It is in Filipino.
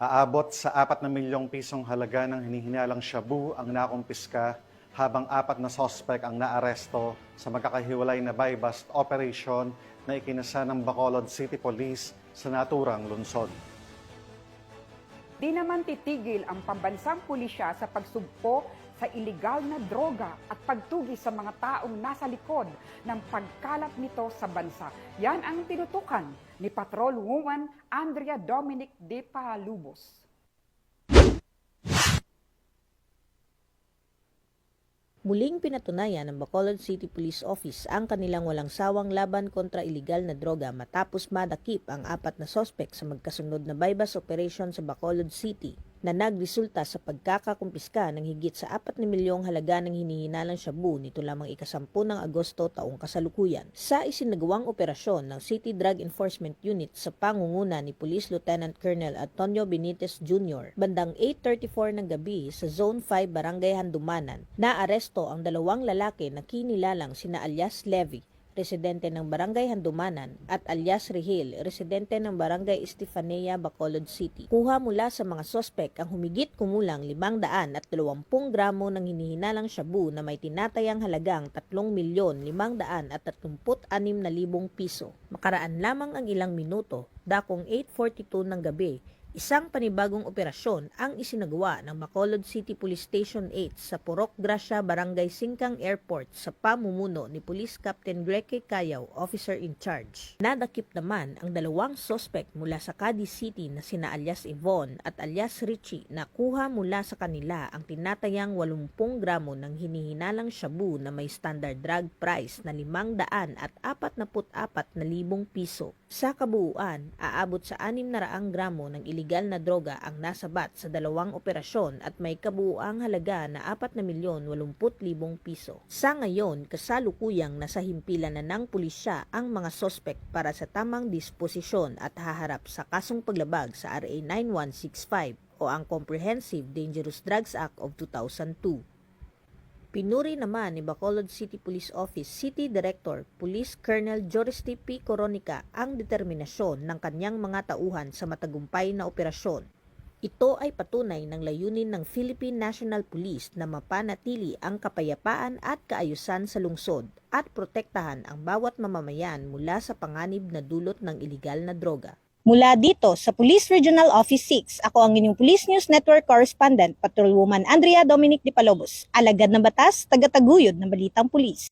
Aabot sa 4 na milyong pisong halaga ng hinihinalang shabu ang nakumpiska habang 4 na sospek ang naaresto sa magkakahiwalay na buy-bust operation na ikinasa ng Bacolod City Police sa naturang lungsod. Di naman titigil ang pambansang pulisya sa pagsugpo sa iligal na droga at pagtugi sa mga taong nasa likod ng pagkalat nito sa bansa. Yan ang tinutukan ni Patrolwoman Andrea Dominic de Palubos. Muling pinatunayan ng Bacolod City Police Office ang kanilang walang sawang laban kontra iligal na droga matapos madakip ang 4 na sospek sa magkasunod na buy-bust operation sa Bacolod City na nagresulta sa pagkakakumpiska ng higit sa 4 na milyong halaga ng hinihinalang shabu nito lamang ika-10 ng Agosto taong kasalukuyan. Sa isinagawang operasyon ng City Drug Enforcement Unit sa pangunguna ni Police Lieutenant Colonel Antonio Benitez Jr., bandang 8:34 ng gabi sa Zone 5 Barangay Handumanan, naaresto ang 2 lalaki na kinilalang sina alias Levy, residente ng Barangay Handumanan, at alias Rihil, residente ng Barangay Estefanía, Bacolod City. Kuha mula sa mga sospek ang humigit kumulang 520 gramo ng hinihinalang shabu na may tinatayang halagang 3,536,000 piso. Makaraan lamang ang ilang minuto, dakong 8:42 ng gabi, isang panibagong operasyon ang isinagawa ng Bacolod City Police Station 8 sa Purok Gracia, Barangay Singkang Airport sa pamumuno ni Police Captain Greque Cayaw, Officer in Charge. Nadakip naman ang 2 sospek mula sa Cadiz City na sina alias Yvonne at alias Richie na kuha mula sa kanila ang tinatayang 80 gramo ng hinihinalang shabu na may standard drug price na 544,000 piso. Sa kabuuan, aabot sa 600 gramo ng iligal na droga ang nasabat sa 2 operasyon at may kabuuang halaga na 4,080,000 piso. Sa ngayon, kasalukuyang nasa himpilan na ng pulisya ang mga sospek para sa tamang disposisyon at haharap sa kasong paglabag sa RA 9165 o ang Comprehensive Dangerous Drugs Act of 2002. Pinuri naman ni Bacolod City Police Office City Director Police Colonel Joristy P. Coronica ang determinasyon ng kanyang mga tauhan sa matagumpay na operasyon. Ito ay patunay ng layunin ng Philippine National Police na mapanatili ang kapayapaan at kaayusan sa lungsod at protektahan ang bawat mamamayan mula sa panganib na dulot ng iligal na droga. Mula dito sa Police Regional Office 6, ako ang inyong Police News Network Correspondent, Patrolwoman Andrea Dominic de Palubos, alagad ng batas, tagataguyod ng balitang pulis.